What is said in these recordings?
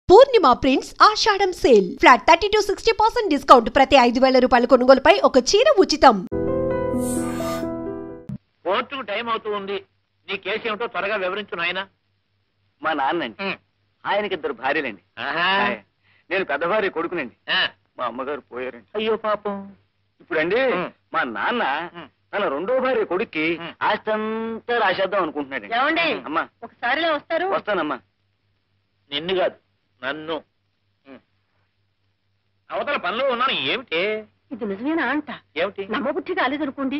పూర్ణిమ prints ఆషాఢం sale flat 30% discount ప్రతి 5,000 రూపాయల కొనుగోలుపై ఒక చీర ఉచితం. కోర్టుకు టైం అవుతూ ఉంది. నీ కేసు ఏమిటో త్వరగా వివరించు నాయన. మా నాన్నండి, ఆయనకి 2 భార్యలండి. నేను పెద్ద భార్య కొడుకునండి. మా అమ్మగారు పోయారండి. అయ్యో పాపం. ఇప్పుడండి మా నాన్న తన 2వ భార్య కొడుక్కి ఆస్తి అంతా రాసేద్దాం అనుకుంటున్నాడు. ఏమండి అమ్మా ఒకసారిలో వస్తారు? వస్తానమ్మా. నిన్ను కాదు నన్ను. అవతల పనిలో ఉన్నాను. ఏమిటి ఇది నిజమేనా అంట? ఏమిటి? నమ్మబుద్ధి కాలేదనుకోండి.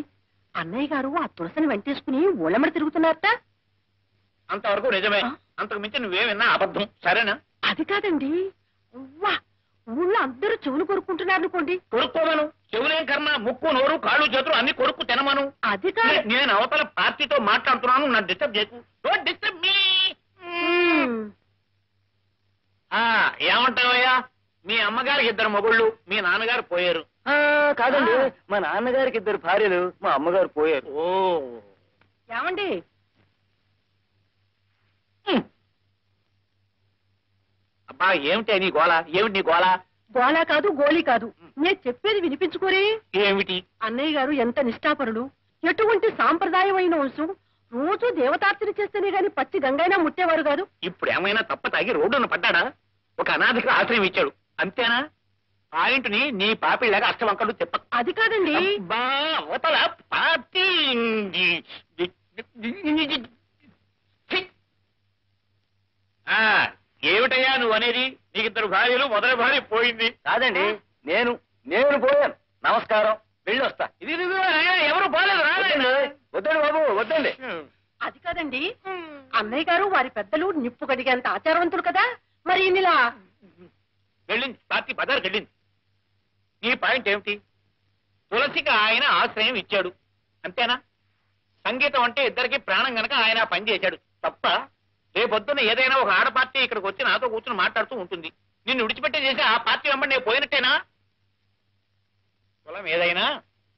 అన్నయ్య గారు ఆ తులసిని వెంటేసుకుని ఊళ్ళమడి తిరుగుతున్నారట. అంతవరకు నిజమే. అంతకు మించి నువ్వేమన్నా అబద్ధం. సరేనా? అది కాదండి, ఊళ్ళో అందరూ చెవులు కొరుక్కుంటున్నారు అనుకోండి. కొరుక్కోమను. చెవులేం కర్మ, ముక్కు నోరు కాళ్ళు చేతులు అన్ని కొరుక్కు తినమను. అది కాదు, నేను అవతల పార్టీతో మాట్లాడుతున్నాను. నన్ను డిస్టర్బ్ చేయకు. Don't disturb me. ఏమంటావయ్యా? మీ అమ్మగారికి 2 మొగుళ్ళు, మీ నాన్నగారు పోయారు. కాదండి, మా నాన్నగారికి 2 భార్యలు, మా అమ్మగారు పోయారు. ఓ ఏమండి అబ్బా, ఏమిటి నీ గోళ? ఏమిటి నీ గోళ? గోళా కాదు, గోళీ కాదు. నేను చెప్పేది వినిపించుకోరే. ఏమిటి? అన్నయ్య గారు ఎంత నిష్ఠాపరుడు, ఎటువంటి సాంప్రదాయమైన వంశం. రోజు దేవతార్చన చేస్తేనే గాని పచ్చి గంగైనా ముట్టేవారు కాదు. ఇప్పుడు ఏమైనా తప్ప తాగి రోడ్డున పడ్డాడా? ఒక అనాథికి ఆశ్రయం ఇచ్చాడు, అంతేనా? పాయింట్ని నీ పాపిళ్ళగా అష్టవంకలు చెప్ప. అది కాదండి, అవతల పార్టీ. ఏమిటయ్యా నువ్వు అనేది? నీకు 2 భార్యలు, మొదటి భార్య పోయింది. కాదండి, నేను పోయాను. నమస్కారం, వెళ్ళొస్తా. ఇది ఎవరు పోలేదు. రాలేదు. వద్దండి బాబు, వద్దండి. అది కాదండి. అన్నయ్య గారు వారి పెద్దలు నిప్పు కడిగేంత ఆచారవంతులు కదా. మరి ఇన్నిలా వెళ్ళింది, పార్టీ బజార్కి వెళ్ళింది. నీ పాయింట్ ఏమిటి? తులసికి ఆయన ఆశ్రయం ఇచ్చాడు, అంతేనా? సంగీతం అంటే ఇద్దరికి ప్రాణం గనక ఆయన పని చేశాడు, తప్ప రేపొద్దున ఏదైనా ఒక ఆడపార్టీ ఇక్కడికి వచ్చి నాతో కూర్చుని మాట్లాడుతూ ఉంటుంది. నిన్ను విడిచిపెట్టే చేసి ఆ పార్టీ వెంబడి నేను పోయినట్టేనా? కులం ఏదైనా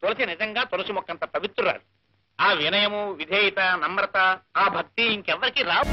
తులసి నిజంగా తులసి మొక్కంత పవిత్రురాలు. ఆ వినయము, విధేయత, నమ్రత, ఆ భక్తి ఇంకెవ్వరికి రావు.